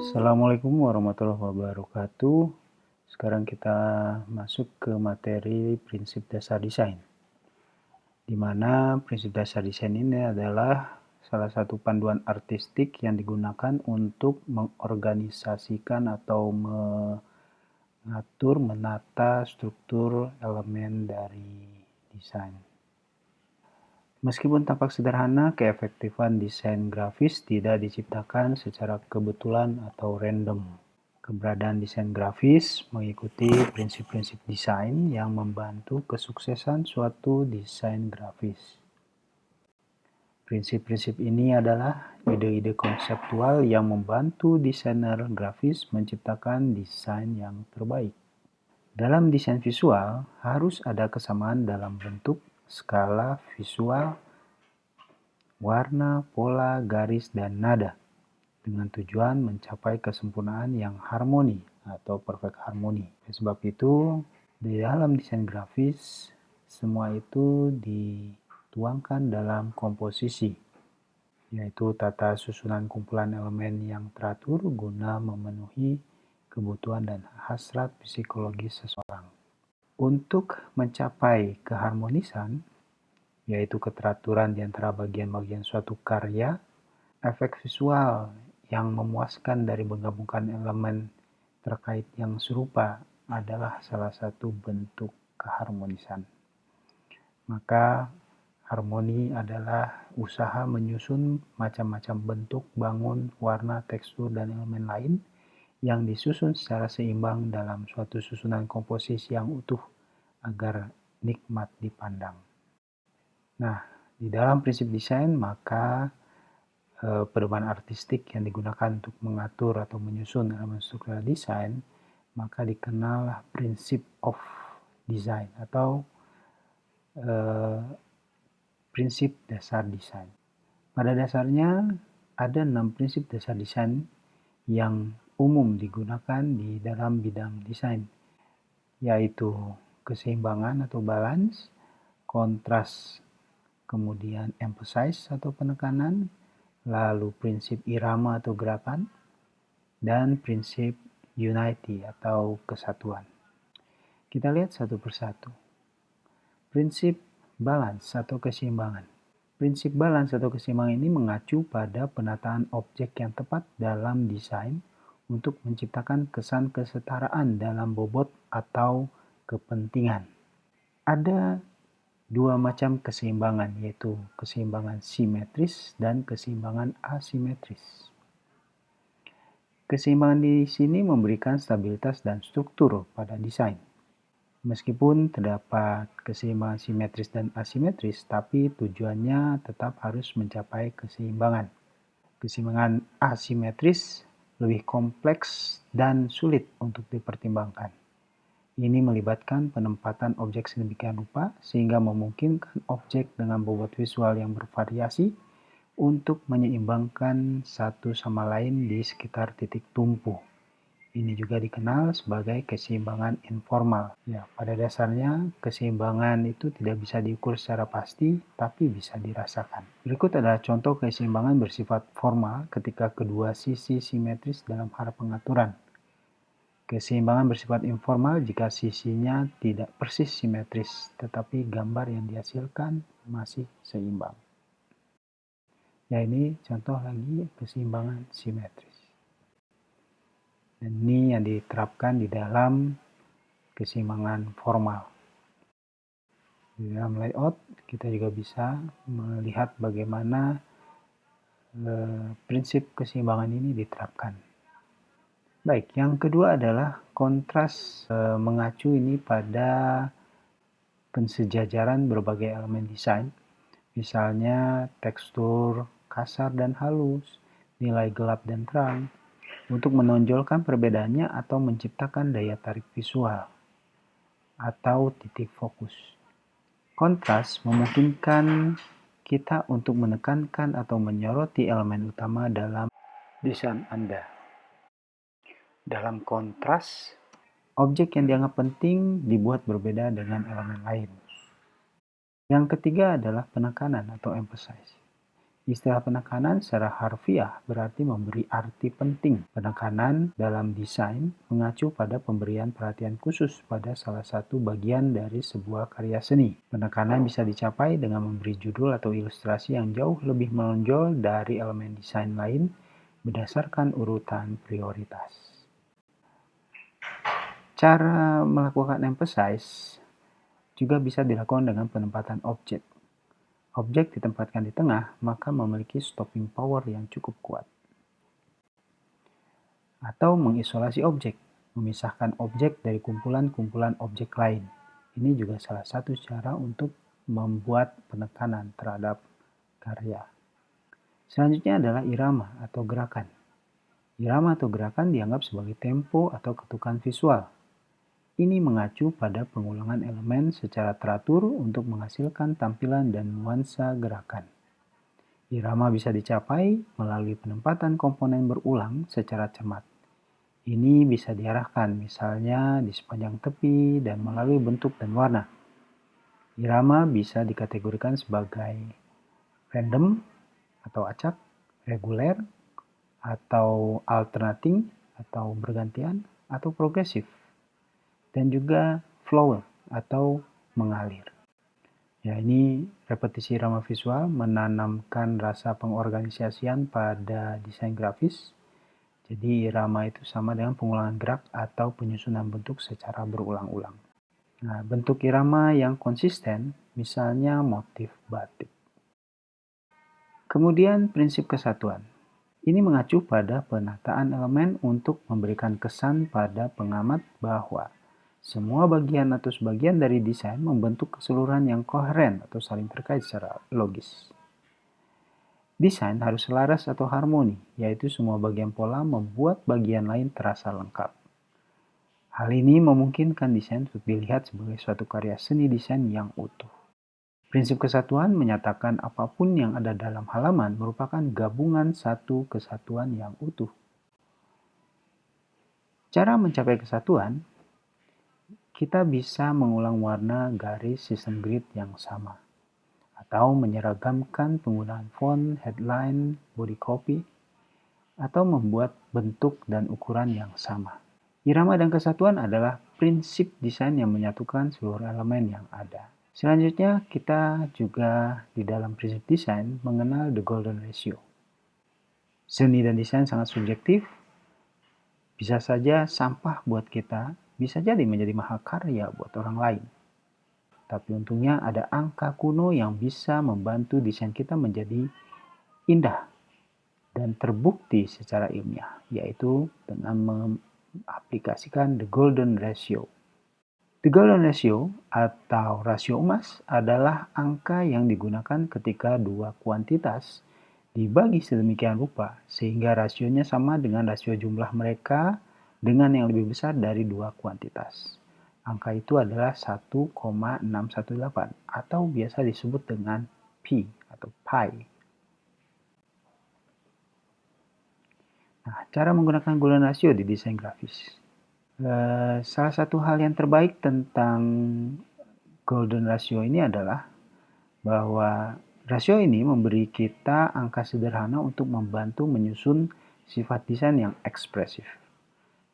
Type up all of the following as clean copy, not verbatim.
Assalamualaikum warahmatullahi wabarakatuh. Sekarang kita masuk ke materi prinsip dasar desain. Di mana prinsip dasar desain ini adalah salah satu panduan artistik yang digunakan untuk mengorganisasikan atau mengatur, menata struktur elemen dari desain. Meskipun tampak sederhana, keefektifan desain grafis tidak diciptakan secara kebetulan atau random. Keberadaan desain grafis mengikuti prinsip-prinsip desain yang membantu kesuksesan suatu desain grafis. Prinsip-prinsip ini adalah ide-ide konseptual yang membantu desainer grafis menciptakan desain yang terbaik. Dalam desain visual, harus ada kesamaan dalam bentuk, skala visual, warna, pola, garis, dan nada, dengan tujuan mencapai kesempurnaan yang harmoni atau perfect harmony. Sebab itu, di dalam desain grafis, semua itu dituangkan dalam komposisi, yaitu tata susunan kumpulan elemen yang teratur guna memenuhi kebutuhan dan hasrat psikologis seseorang. Untuk mencapai keharmonisan, yaitu keteraturan di antara bagian-bagian suatu karya, efek visual yang memuaskan dari menggabungkan elemen terkait yang serupa adalah salah satu bentuk keharmonisan. Maka harmoni adalah usaha menyusun macam-macam bentuk, bangun, warna, tekstur, dan elemen lain yang disusun secara seimbang dalam suatu susunan komposisi yang utuh agar nikmat dipandang. Nah, di dalam prinsip desain maka pedoman artistik yang digunakan untuk mengatur atau menyusun elemen struktural desain maka dikenal prinsip of design atau prinsip dasar desain. Pada dasarnya ada 6 prinsip dasar desain yang umum digunakan di dalam bidang desain, yaitu keseimbangan atau balance, kontras, kemudian emphasize atau penekanan, lalu prinsip irama atau gerakan, dan prinsip unity atau kesatuan. Kita lihat satu persatu. Prinsip balance atau keseimbangan. Prinsip balance atau keseimbangan ini mengacu pada penataan objek yang tepat dalam desain untuk menciptakan kesan kesetaraan dalam bobot atau kepentingan. Ada dua macam keseimbangan, yaitu keseimbangan simetris dan keseimbangan asimetris. Keseimbangan di sini memberikan stabilitas dan struktur pada desain. Meskipun terdapat keseimbangan simetris dan asimetris, tapi tujuannya tetap harus mencapai keseimbangan. Keseimbangan asimetris lebih kompleks dan sulit untuk dipertimbangkan. Ini melibatkan penempatan objek sedemikian rupa sehingga memungkinkan objek dengan bobot visual yang bervariasi untuk menyeimbangkan satu sama lain di sekitar titik tumpu. Ini juga dikenal sebagai keseimbangan informal. Ya, pada dasarnya keseimbangan itu tidak bisa diukur secara pasti, tapi bisa dirasakan. Berikut adalah contoh keseimbangan bersifat formal ketika kedua sisi simetris dalam hal pengaturan. Keseimbangan bersifat informal jika sisinya tidak persis simetris, tetapi gambar yang dihasilkan masih seimbang. Ya, ini contoh lagi keseimbangan simetris. Dan ini yang diterapkan di dalam keseimbangan formal. Di dalam layout kita juga bisa melihat bagaimana prinsip keseimbangan ini diterapkan. Baik, yang kedua adalah kontras, mengacu ini pada pensejajaran berbagai elemen desain, misalnya tekstur kasar dan halus, nilai gelap dan terang, untuk menonjolkan perbedaannya atau menciptakan daya tarik visual atau titik fokus. Kontras memungkinkan kita untuk menekankan atau menyoroti elemen utama dalam desain Anda. Dalam kontras, objek yang dianggap penting dibuat berbeda dengan elemen lain. Yang ketiga adalah penekanan atau emphasize. Istilah penekanan secara harfiah berarti memberi arti penting. Penekanan dalam desain mengacu pada pemberian perhatian khusus pada salah satu bagian dari sebuah karya seni. Penekanan bisa dicapai dengan memberi judul atau ilustrasi yang jauh lebih menonjol dari elemen desain lain berdasarkan urutan prioritas. Cara melakukan emphasize juga bisa dilakukan dengan penempatan objek. Objek ditempatkan di tengah, maka memiliki stopping power yang cukup kuat. Atau mengisolasi objek, memisahkan objek dari kumpulan-kumpulan objek lain. Ini juga salah satu cara untuk membuat penekanan terhadap karya. Selanjutnya adalah irama atau gerakan. Irama atau gerakan dianggap sebagai tempo atau ketukan visual. Ini mengacu pada pengulangan elemen secara teratur untuk menghasilkan tampilan dan nuansa gerakan. Irama bisa dicapai melalui penempatan komponen berulang secara cermat. Ini bisa diarahkan misalnya di sepanjang tepi dan melalui bentuk dan warna. Irama bisa dikategorikan sebagai random atau acak, reguler, atau alternating atau bergantian, atau progresif. Dan juga flow atau mengalir. Ya, ini repetisi irama visual menanamkan rasa pengorganisasian pada desain grafis. Jadi irama itu sama dengan pengulangan gerak atau penyusunan bentuk secara berulang-ulang. Nah, bentuk irama yang konsisten, misalnya motif batik. Kemudian prinsip kesatuan. Ini mengacu pada penataan elemen untuk memberikan kesan pada pengamat bahwa semua bagian atau sebagian dari desain membentuk keseluruhan yang koheren atau saling terkait secara logis. Desain harus selaras atau harmoni, yaitu semua bagian pola membuat bagian lain terasa lengkap. Hal ini memungkinkan desain untuk dilihat sebagai suatu karya seni desain yang utuh. Prinsip kesatuan menyatakan apapun yang ada dalam halaman merupakan gabungan satu kesatuan yang utuh. Cara mencapai kesatuan, kita bisa mengulang warna garis sistem grid yang sama, atau menyeragamkan penggunaan font, headline, body copy, atau membuat bentuk dan ukuran yang sama. Irama dan kesatuan adalah prinsip desain yang menyatukan seluruh elemen yang ada. Selanjutnya, kita juga di dalam prinsip desain mengenal the golden ratio. Seni dan desain sangat subjektif. Bisa saja sampah buat kita, bisa jadi menjadi mahakarya buat orang lain. Tapi untungnya ada angka kuno yang bisa membantu desain kita menjadi indah dan terbukti secara ilmiah, yaitu dengan mengaplikasikan the golden ratio. The golden ratio atau rasio emas adalah angka yang digunakan ketika dua kuantitas dibagi sedemikian rupa sehingga rasionya sama dengan rasio jumlah mereka dengan yang lebih besar dari dua kuantitas. Angka itu adalah 1,618 atau biasa disebut dengan pi atau pi. Nah, cara menggunakan golden ratio di desain grafis. Salah satu hal yang terbaik tentang golden ratio ini adalah bahwa rasio ini memberi kita angka sederhana untuk membantu menyusun sifat desain yang ekspresif.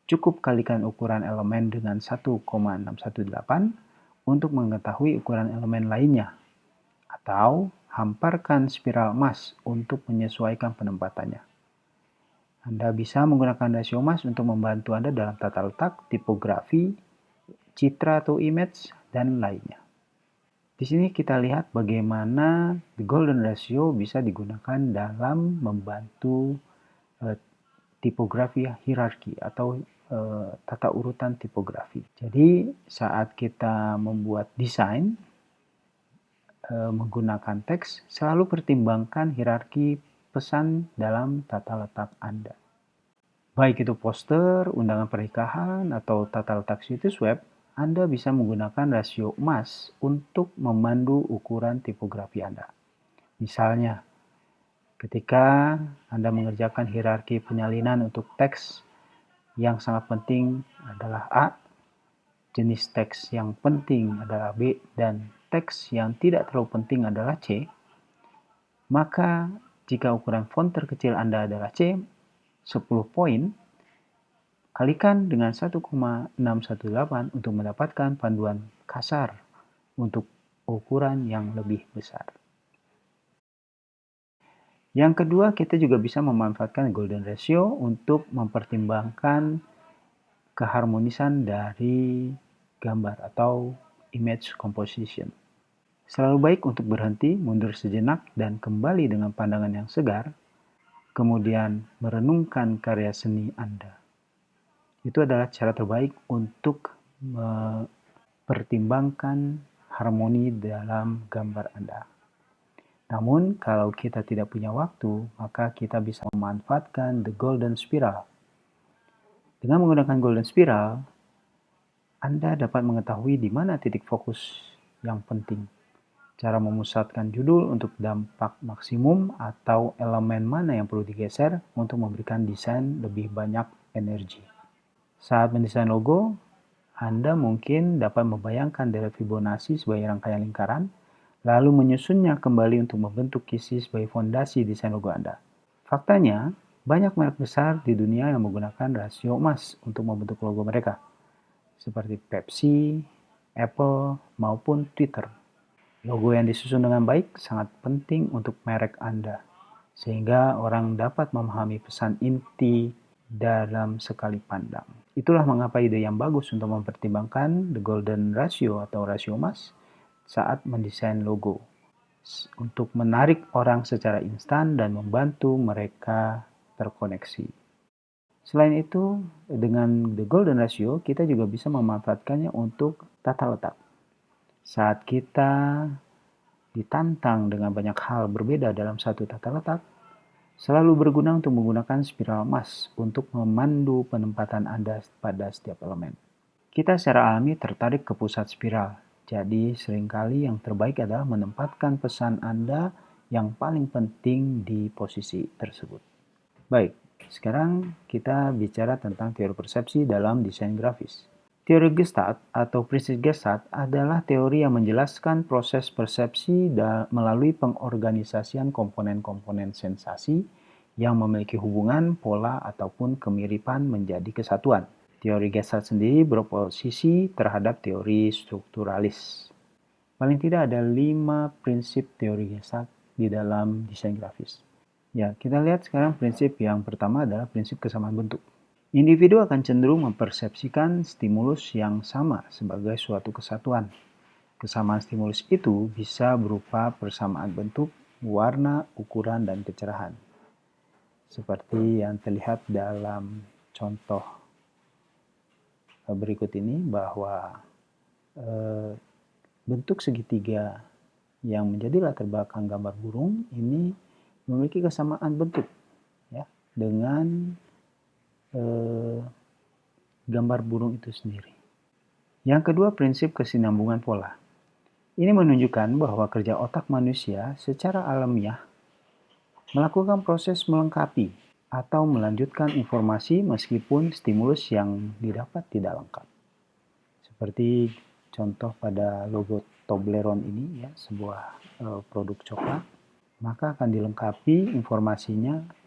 Cukup kalikan ukuran elemen dengan 1,618 untuk mengetahui ukuran elemen lainnya. Atau hamparkan spiral emas untuk menyesuaikan penempatannya. Anda bisa menggunakan rasio emas untuk membantu Anda dalam tata letak, tipografi, citra atau image, dan lainnya. Di sini kita lihat bagaimana the golden ratio bisa digunakan dalam membantu tipografi hierarki atau tata urutan tipografi. Jadi saat kita membuat desain menggunakan teks, selalu pertimbangkan hierarki pesan dalam tata letak Anda. Baik itu poster, undangan pernikahan, atau tata letak situs web, Anda bisa menggunakan rasio emas untuk memandu ukuran tipografi Anda. Misalnya, ketika Anda mengerjakan hierarki penyalinan untuk teks, yang sangat penting adalah A, jenis teks yang penting adalah B, dan teks yang tidak terlalu penting adalah C, maka Jika ukuran font terkecil Anda adalah C, 10 poin, kalikan dengan 1,618 untuk mendapatkan panduan kasar untuk ukuran yang lebih besar. Yang kedua, kita juga bisa memanfaatkan golden ratio untuk mempertimbangkan keharmonisan dari gambar atau image composition. Selalu baik untuk berhenti, mundur sejenak, dan kembali dengan pandangan yang segar, kemudian merenungkan karya seni Anda. Itu adalah cara terbaik untuk mempertimbangkan harmoni dalam gambar Anda. Namun, kalau kita tidak punya waktu, maka kita bisa memanfaatkan the golden spiral. Dengan menggunakan golden spiral, Anda dapat mengetahui di mana titik fokus yang penting, cara memusatkan judul untuk dampak maksimum, atau elemen mana yang perlu digeser untuk memberikan desain lebih banyak energi. Saat mendesain logo, Anda mungkin dapat membayangkan dari Fibonacci sebagai rangkaian lingkaran, lalu menyusunnya kembali untuk membentuk kisi sebagai fondasi desain logo Anda. Faktanya, banyak merek besar di dunia yang menggunakan rasio emas untuk membentuk logo mereka, seperti Pepsi, Apple, maupun Twitter. Logo yang disusun dengan baik sangat penting untuk merek Anda, sehingga orang dapat memahami pesan inti dalam sekali pandang. Itulah mengapa ide yang bagus untuk mempertimbangkan the golden ratio atau rasio emas saat mendesain logo, untuk menarik orang secara instan dan membantu mereka terkoneksi. Selain itu, dengan the golden ratio, kita juga bisa memanfaatkannya untuk tata letak. Saat kita ditantang dengan banyak hal berbeda dalam satu tata letak, selalu berguna untuk menggunakan spiral emas untuk memandu penempatan Anda pada setiap elemen. Kita secara alami tertarik ke pusat spiral, jadi seringkali yang terbaik adalah menempatkan pesan Anda yang paling penting di posisi tersebut. Baik, sekarang kita bicara tentang teori persepsi dalam desain grafis. Teori Gestalt atau prinsip Gestalt adalah teori yang menjelaskan proses persepsi melalui pengorganisasian komponen-komponen sensasi yang memiliki hubungan, pola, ataupun kemiripan menjadi kesatuan. Teori Gestalt sendiri beroposisi terhadap teori strukturalis. Paling tidak ada 5 prinsip teori Gestalt di dalam desain grafis. Ya, kita lihat sekarang prinsip yang pertama adalah prinsip kesamaan bentuk. Individu akan cenderung mempersepsikan stimulus yang sama sebagai suatu kesatuan. Kesamaan stimulus itu bisa berupa persamaan bentuk, warna, ukuran, dan kecerahan. Seperti yang terlihat dalam contoh berikut ini, bahwa bentuk segitiga yang menjadi latar belakang gambar burung ini memiliki kesamaan bentuk ya dengan gambar burung itu sendiri. Yang kedua, prinsip kesinambungan pola. Ini menunjukkan bahwa kerja otak manusia secara alamiah melakukan proses melengkapi atau melanjutkan informasi meskipun stimulus yang didapat tidak lengkap. Seperti contoh pada logo Toblerone ini, ya, sebuah produk coklat, maka akan dilengkapi informasinya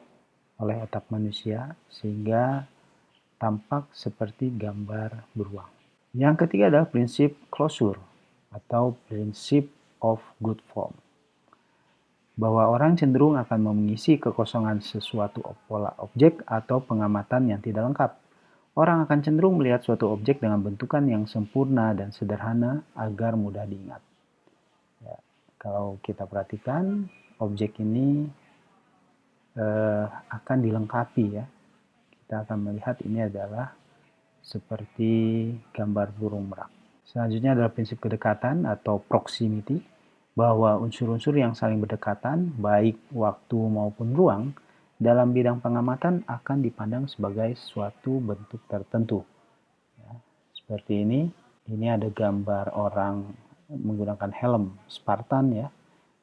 oleh otak manusia sehingga tampak seperti gambar beruang. Yang ketiga adalah prinsip closure atau prinsip of good form, bahwa orang cenderung akan mengisi kekosongan sesuatu pola objek atau pengamatan yang tidak lengkap. Orang akan cenderung melihat suatu objek dengan bentukan yang sempurna dan sederhana agar mudah diingat. Ya, kalau kita perhatikan, objek ini akan dilengkapi, ya. Kita akan melihat ini adalah seperti gambar burung merak. Selanjutnya adalah prinsip kedekatan atau proximity, bahwa unsur-unsur yang saling berdekatan, baik waktu maupun ruang, dalam bidang pengamatan akan dipandang sebagai suatu bentuk tertentu. Ya, seperti ini ada gambar orang menggunakan helm Spartan, ya.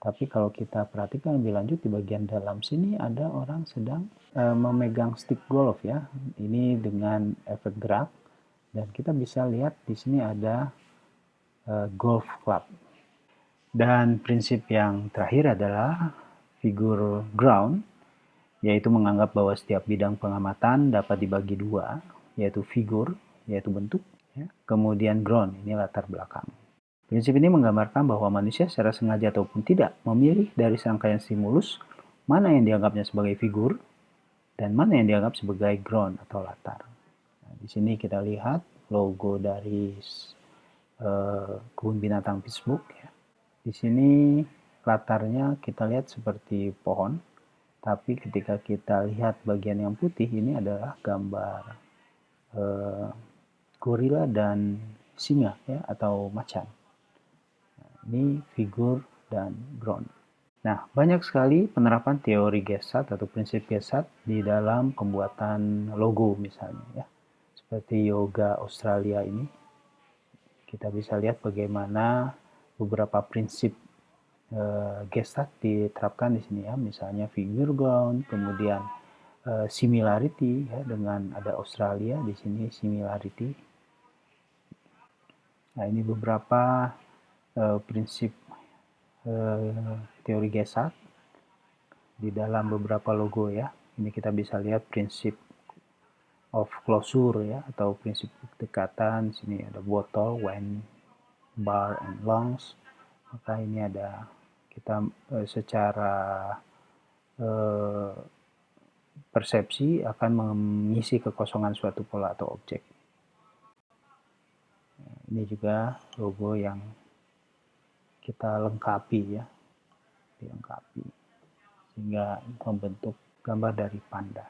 Tapi kalau kita perhatikan lebih lanjut di bagian dalam sini ada orang sedang memegang stick golf, ya. Ini dengan efek gerak, dan kita bisa lihat di sini ada golf club. Dan prinsip yang terakhir adalah figur ground, yaitu menganggap bahwa setiap bidang pengamatan dapat dibagi dua, yaitu figur, yaitu bentuk, ya. Kemudian ground, ini latar belakang. Prinsip ini menggambarkan bahwa manusia secara sengaja ataupun tidak memilih dari serangkaian stimulus mana yang dianggapnya sebagai figur dan mana yang dianggap sebagai ground atau latar. Nah, di sini kita lihat logo dari kebun binatang Pittsburgh. Ya. Di sini latarnya kita lihat seperti pohon, tapi ketika kita lihat bagian yang putih ini adalah gambar gorila dan singa, ya, atau macan. Ini figur dan ground. Nah, banyak sekali penerapan teori Gesat atau prinsip Gesat di dalam pembuatan logo misalnya, ya. Seperti yoga Australia ini, kita bisa lihat bagaimana beberapa prinsip Gesat diterapkan di sini, ya. Misalnya figure ground, kemudian similarity, ya, dengan ada Australia di sini similarity. Nah, ini beberapa prinsip teori Gesat di dalam beberapa logo, ya. Ini kita bisa lihat prinsip of closure, ya, atau prinsip dekatan. Sini ada botol, wine, bar, and lungs. Maka ini ada kita secara persepsi akan mengisi kekosongan suatu pola atau objek. Ini juga logo yang kita lengkapi, ya, dilengkapi sehingga membentuk gambar dari panda.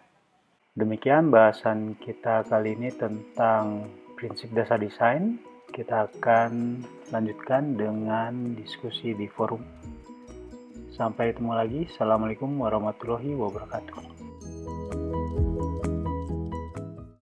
Demikian bahasan kita kali ini tentang prinsip dasar desain. Kita akan lanjutkan dengan diskusi di forum. Sampai ketemu lagi. Assalamualaikum warahmatullahi wabarakatuh.